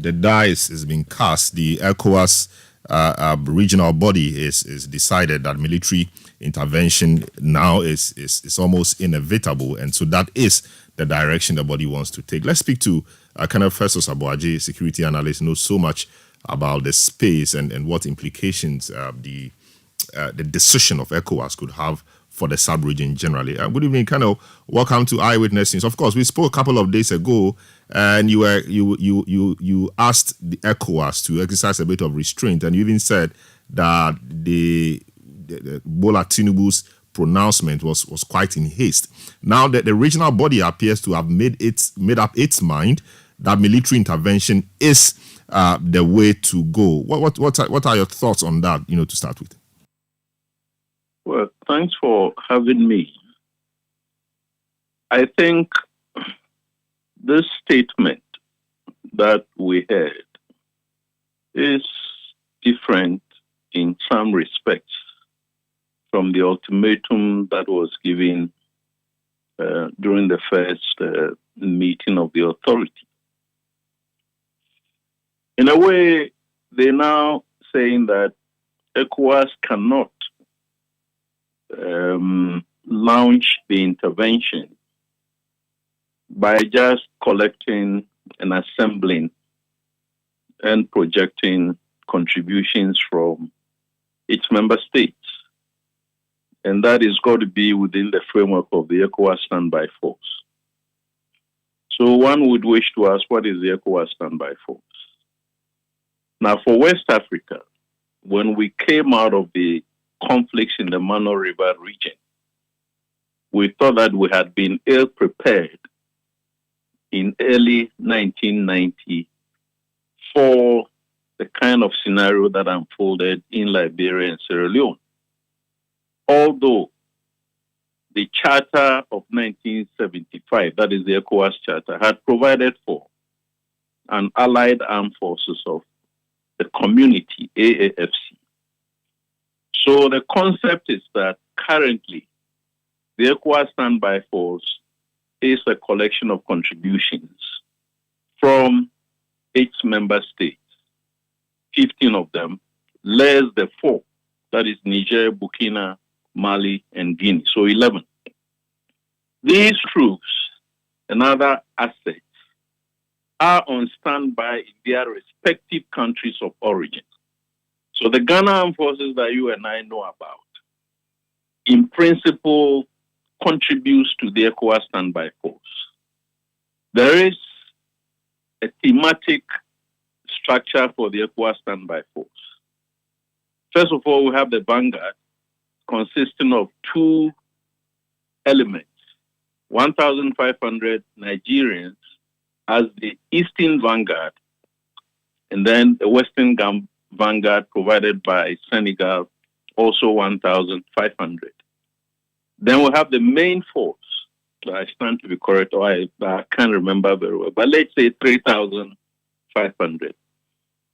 the die is being cast. The ECOWAS regional body is decided that military intervention now is almost inevitable, and so that is the direction the body wants to take. Let's speak to Colonel Festus Aboagye, security analyst, knows so much about the space and what implications the decision of ECOWAS could have for the sub-region generally. Good evening, Colonel. Welcome to Eyewitness News. Of course, we spoke a couple of days ago, and you asked the ECOWAS to exercise a bit of restraint, and you even said that the Bola Tinubu's pronouncement was quite in haste. Now that the regional body appears to have made up its mind that military intervention is the way to go. What are your thoughts on that? To start with. Well, thanks for having me. I think this statement that we heard is different in some respects from the ultimatum that was given during the first meeting of the authority. In a way, they're now saying that ECOWAS cannot launch the intervention by just collecting and assembling and projecting contributions from its member states. And that is got to be within the framework of the ECOWAS standby force. So one would wish to ask, what is the ECOWAS standby force? Now, for West Africa, when we came out of the conflicts in the Mano River region, we thought that we had been ill prepared in early 1990 for the kind of scenario that unfolded in Liberia and Sierra Leone. Although the Charter of 1975, that is the ECOWAS Charter, had provided for an allied armed forces of the community, AAFC. So the concept is that currently the ECOWAS standby force is a collection of contributions from its member states, 15 of them, less the 4, that is Niger, Burkina, Mali, and Guinea, so 11. These troops and other assets are on standby in their respective countries of origin. So the Ghana Armed Forces that you and I know about, in principle, contributes to the ECOWAS standby force. There is a thematic structure for the ECOWAS standby force. First of all, we have the vanguard, consisting of 2 elements, 1,500 Nigerians as the Eastern Vanguard, and then the Western Vanguard provided by Senegal, also 1,500. Then we have the main force, I stand to be correct, or I can't remember very well, but let's say 3,500.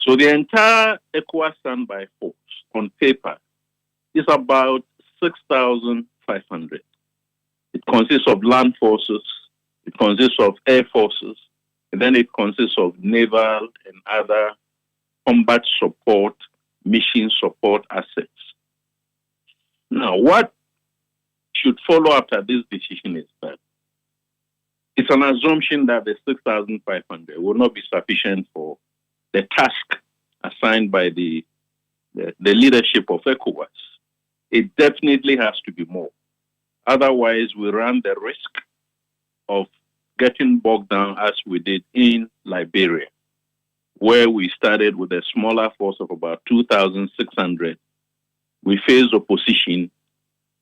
So the entire ECOWAS standby force on paper is about 6,500. It consists of land forces, it consists of air forces, and then it consists of naval and other combat support, mission support assets. Now, what should follow after this decision is that it's an assumption that the 6,500 will not be sufficient for the task assigned by the leadership of ECOWAS. It definitely has to be more. Otherwise, we run the risk of getting bogged down as we did in Liberia, where we started with a smaller force of about 2,600. We faced opposition,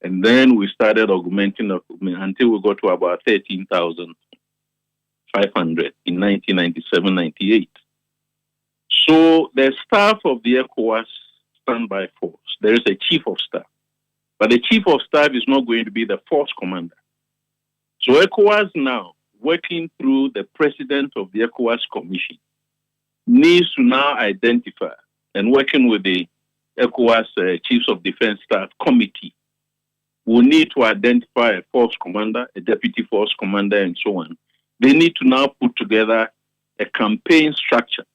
and then we started augmenting until we got to about 13,500 in 1997-98. So the staff of the ECOWAS standby force, there is a chief of staff, but the chief of staff is not going to be the force commander. So ECOWAS now, working through the president of the ECOWAS Commission, needs to now identify, and working with the ECOWAS Chiefs of Defense Staff Committee, will need to identify a force commander, a deputy force commander, and so on. They need to now put together a campaign structure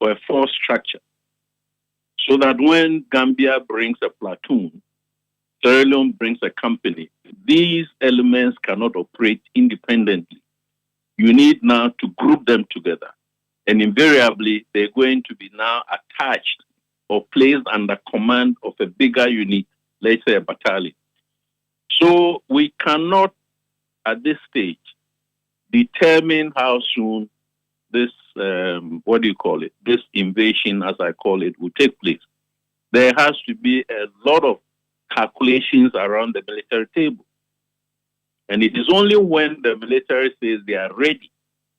or a force structure, so that when Gambia brings a platoon, Sierra Leone brings a company, these elements cannot operate independently. You need now to group them together. And invariably, they're going to be now attached or placed under command of a bigger unit, let's say a battalion. So we cannot, at this stage, determine how soon this, this invasion, as I call it, will take place. There has to be a lot of calculations around the military table. And it is only when the military says they are ready,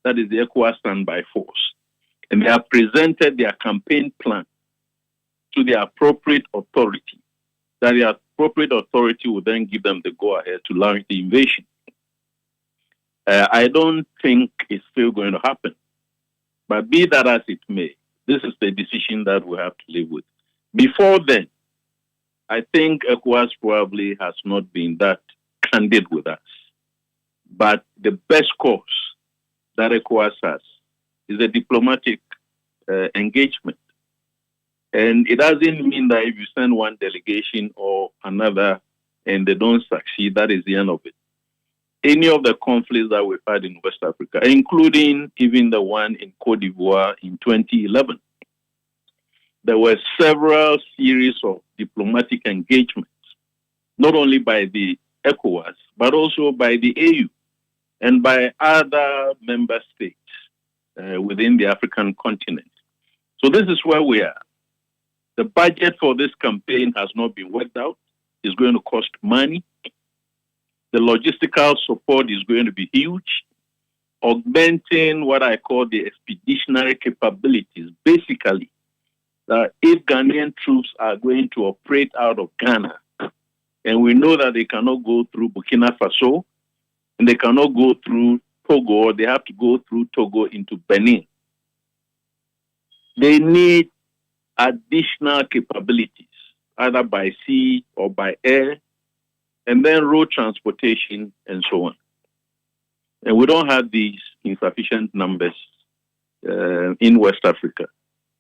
that is the ECOWAS standby force, and they have presented their campaign plan to the appropriate authority, that the appropriate authority will then give them the go-ahead to launch the invasion. I don't think it's still going to happen. But be that as it may, this is the decision that we have to live with. Before then, I think ECOWAS probably has not been that candid with us. But the best course that ECOWAS has is a diplomatic engagement. And it doesn't mean that if you send one delegation or another and they don't succeed, that is the end of it. Any of the conflicts that we've had in West Africa, including even the one in Cote d'Ivoire in 2011, there were several series of diplomatic engagements, not only by the ECOWAS, but also by the AU and by other member states within the African continent. So this is where we are. The budget for this campaign has not been worked out. It's going to cost money. The logistical support is going to be huge, augmenting what I call the expeditionary capabilities. Basically, if Ghanaian troops are going to operate out of Ghana, and we know that they cannot go through Burkina Faso, and they cannot go through Togo, or they have to go through Togo into Benin, they need additional capabilities, either by sea or by air, and then road transportation and so on. And we don't have these in sufficient numbers in West Africa.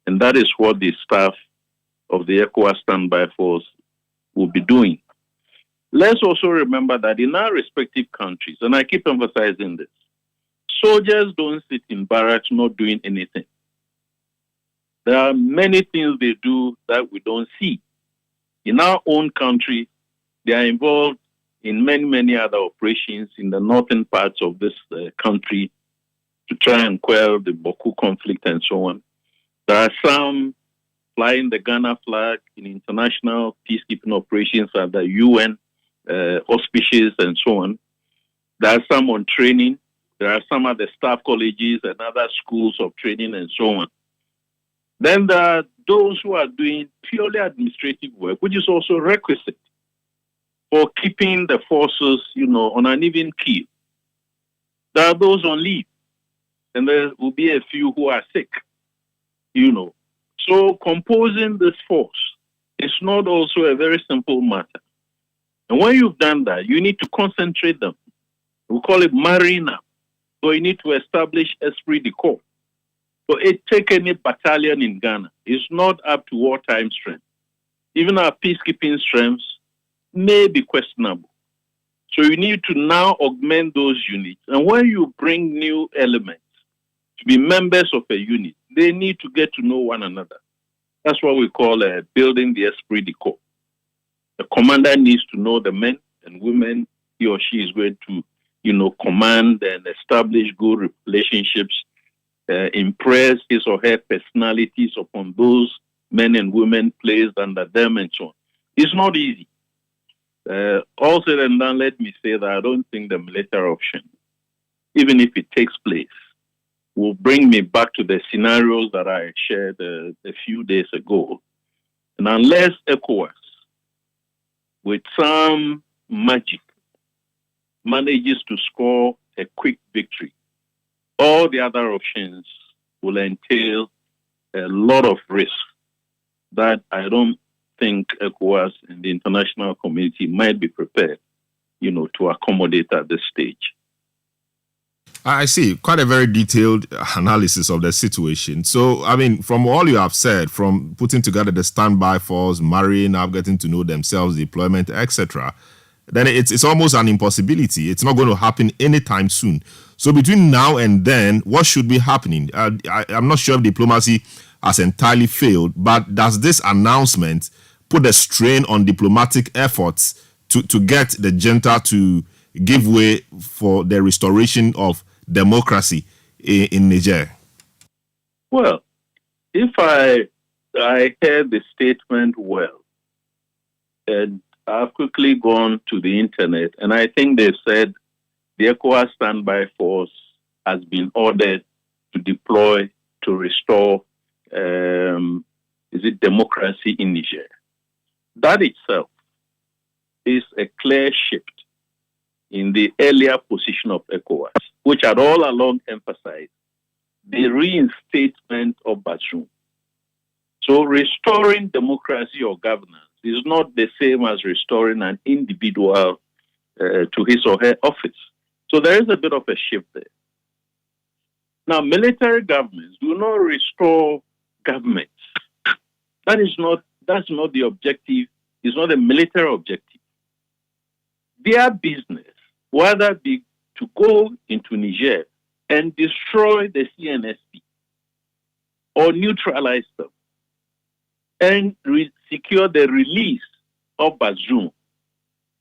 And that is what the staff of the ECOWAS standby force will be doing. Let's also remember that in our respective countries, and I keep emphasizing this, soldiers don't sit in barracks not doing anything. There are many things they do that we don't see. In our own country, they are involved in many, many other operations in the northern parts of this country to try and quell the Boko conflict and so on. There are some flying the Ghana flag in international peacekeeping operations at the UN auspices and so on. There are some on training. There are some at the staff colleges and other schools of training and so on. Then there are those who are doing purely administrative work, which is also requisite for keeping the forces, on an even keel. There are those on leave, and there will be a few who are sick, So composing this force is not also a very simple matter. And when you've done that, you need to concentrate them. We call it marrying up. So you need to establish esprit de corps. So take any battalion in Ghana. It's not up to wartime strength. Even our peacekeeping strengths may be questionable. So you need to now augment those units. And when you bring new elements to be members of a unit, they need to get to know one another. That's what we call building the esprit de corps. The commander needs to know the men and women he or she is going to, command and establish good relationships, impress his or her personalities upon those men and women placed under them and so on. It's not easy. All said and done, let me say that I don't think the military option, even if it takes place, will bring me back to the scenarios that I shared a few days ago. And unless ECOWAS, with some magic, manages to score a quick victory, all the other options will entail a lot of risk that I don't think ECOWAS and the international community might be prepared, to accommodate at this stage. I see. Quite a very detailed analysis of the situation. So, I mean, from all you have said, from putting together the standby force, marrying up, getting to know themselves, deployment, etc., then it's almost an impossibility. It's not going to happen anytime soon. So, between now and then, what should be happening? I'm not sure if diplomacy has entirely failed, but does this announcement put a strain on diplomatic efforts to get the junta to give way for the restoration of democracy in Niger? Well, if I heard the statement well, and I've quickly gone to the internet, and I think they said the ECOWAS standby force has been ordered to deploy to restore, democracy in Niger. That itself is a clear shift in the earlier position of ECOWAS, which had all along emphasized the reinstatement of Bazoum. So restoring democracy or governance is not the same as restoring an individual to his or her office. So there is a bit of a shift there. Now, military governments do not restore governments. That's not the objective. It's not a military objective. Their business, whether be to go into Niger and destroy the CNSP or neutralize them and secure the release of Bazoum.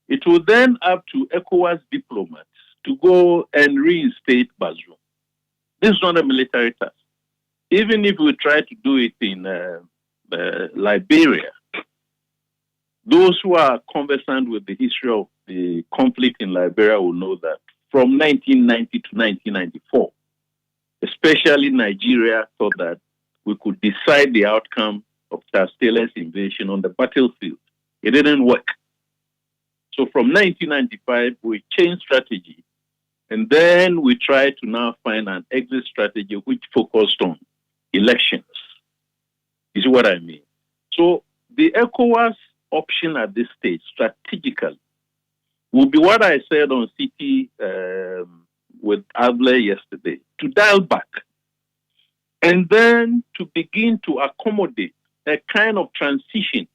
It will then up to ECOWAS diplomats to go and reinstate Bazoum. This is not a military task. Even if we try to do it in Liberia, those who are conversant with the history of the conflict in Liberia will know that from 1990 to 1994, especially Nigeria thought that we could decide the outcome of Charles Taylor's invasion on the battlefield. It didn't work. So from 1995, we changed strategy. And then we tried to now find an exit strategy which focused on elections. You see what I mean? So the ECOWAS option at this stage, strategically, will be what I said on Citi with Abler yesterday, to dial back and then to begin to accommodate a kind of transition.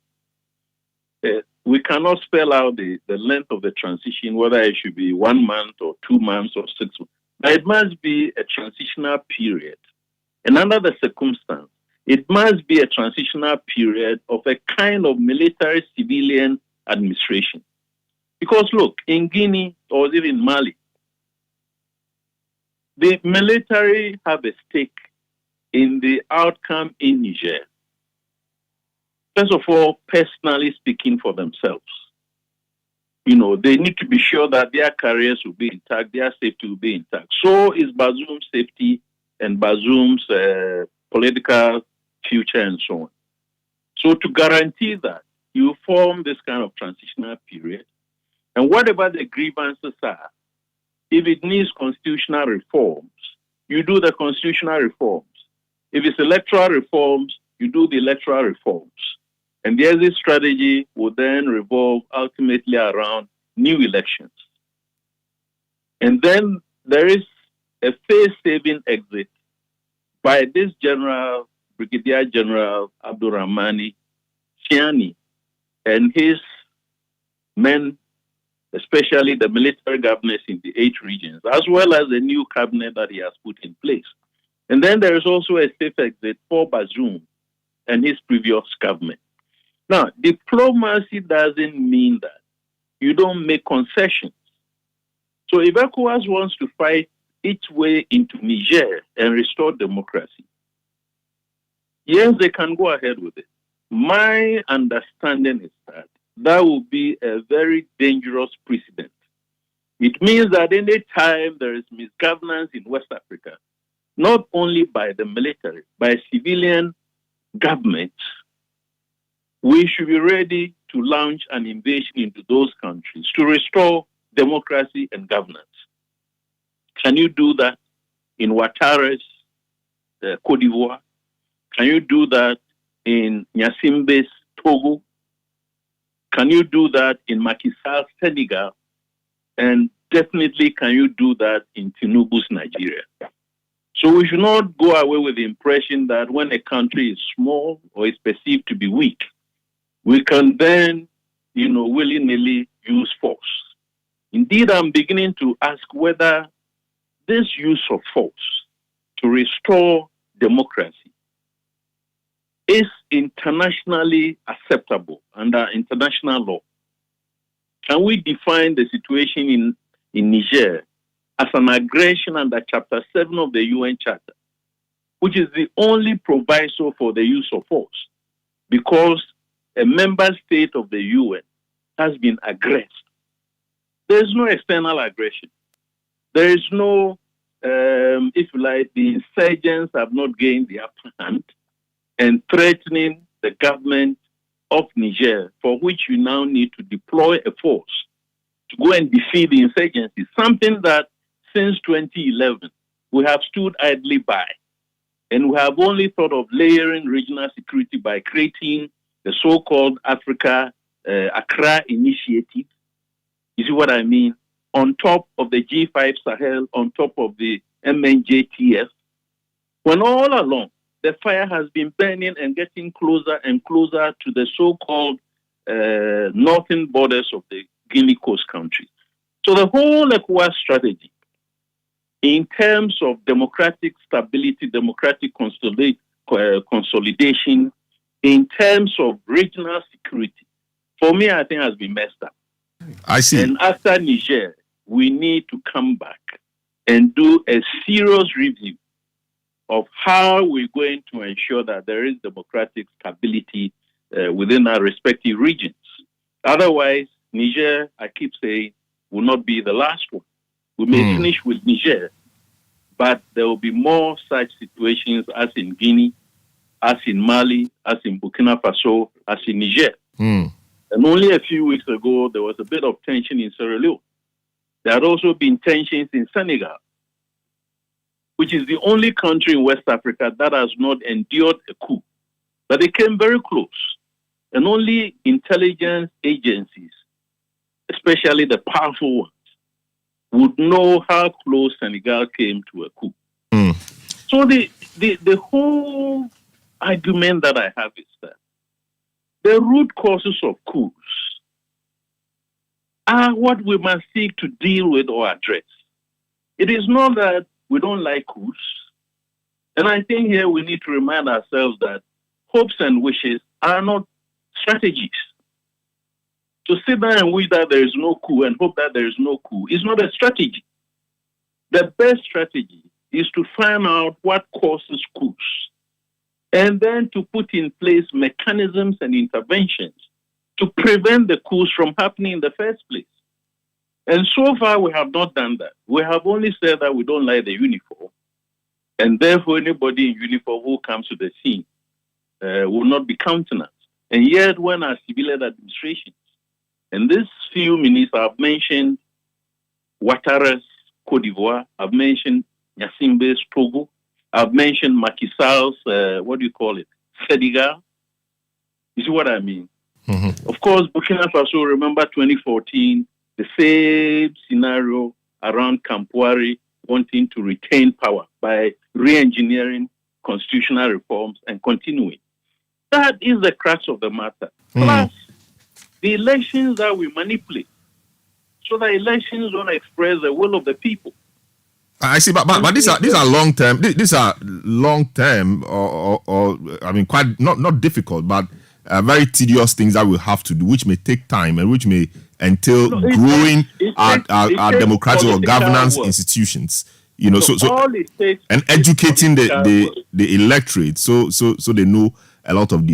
We cannot spell out the length of the transition, whether it should be 1 month or 2 months or 6 months. But it must be a transitional period. And under the circumstance, it must be a transitional period of a kind of military civilian administration. Because look, in Guinea or even Mali, the military have a stake in the outcome in Niger. First of all, personally speaking for themselves. You know, they need to be sure that their careers will be intact, their safety will be intact. So is Bazoum's safety and Bazoum's political future and so on. So to guarantee that, you form this kind of transitional period, and whatever the grievances are, if it needs constitutional reforms, you do the constitutional reforms. If it's electoral reforms, you do the electoral reforms. And the exit strategy will then revolve ultimately around new elections. And then there is a face-saving exit by this general, Brigadier General Abdurrahmani Chiani, and his men, especially the military governors in the 8 regions, as well as the new cabinet that he has put in place. And then there is also a safe exit for Bazoum and his previous government. Now, diplomacy doesn't mean that you don't make concessions. So if ECOWAS wants to fight its way into Niger and restore democracy, yes, they can go ahead with it. My understanding is that that will be a very dangerous precedent. It means that any time there is misgovernance in West Africa, not only by the military, by civilian governments, we should be ready to launch an invasion into those countries to restore democracy and governance. Can you do that in Ouattara's Côte d'Ivoire? Can you do that in Gnassingbé's Togo? Can you do that in Macky Sall's Senegal? And definitely can you do that in Tinubu's Nigeria. So we should not go away with the impression that when a country is small or is perceived to be weak, we can then, willy-nilly use force. Indeed, I'm beginning to ask whether this use of force to restore democracy is internationally acceptable under international law. Can we define the situation in Niger as an aggression under Chapter 7 of the UN Charter, which is the only proviso for the use of force, because a member state of the UN has been aggressed? There is no external aggression. There is no, if you like, the insurgents have not gained the upper hand and threatening the government of Niger, for which you now need to deploy a force to go and defeat the insurgency, something that since 2011 we have stood idly by. And we have only thought of layering regional security by creating the so-called Accra Initiative. You see what I mean? On top of the G5 Sahel, on top of the MNJTF, when all along the fire has been burning and getting closer and closer to the so-called northern borders of the Guinea Coast country. So the whole ECOWAS strategy, in terms of democratic stability, democratic consolidation, in terms of regional security, for me, I think has been messed up. I see. And after Niger, we need to come back and do a serious review of how we're going to ensure that there is democratic stability within our respective regions. Otherwise, Niger, I keep saying, will not be the last one. We may finish with Niger, but there will be more such situations as in Guinea, as in Mali, as in Burkina Faso, as in Niger. And only a few weeks ago, there was a bit of tension in Sierra Leone. There had also been tensions in Senegal, which is the only country in West Africa that has not endured a coup. But they came very close. And only intelligence agencies, especially the powerful ones, would know how close Senegal came to a coup. So the whole argument that I have is that the root causes of coups are what we must seek to deal with or address. It is not that we don't like coups. And I think here we need to remind ourselves that hopes and wishes are not strategies. To sit there and wish that there is no coup and hope that there is no coup is not a strategy. The best strategy is to find out what causes coups and then to put in place mechanisms and interventions to prevent the coups from happening in the first place. And so far, we have not done that. We have only said that we don't like the uniform, and therefore anybody in uniform who comes to the scene will not be countenanced. And yet, when our civilian administrations, and these few minutes I've mentioned Ouattara's Côte d'Ivoire, I've mentioned Gnassingbé's Togo, I've mentioned Macky Sall's, Senegal. You see what I mean? Of course, Burkina Faso, remember 2014, the same scenario around Kampuari wanting to retain power by re-engineering constitutional reforms and continuing. That is the crux of the matter. Plus, the elections that we manipulate. So the elections don't express the will of the people. I see, but these are long term. These are long term, or I mean, quite not difficult, but very tedious things that we have to do, which may take time and which may entail growing our democratic or governance institutions. You know, so and educating the electorate, so they know a lot of these.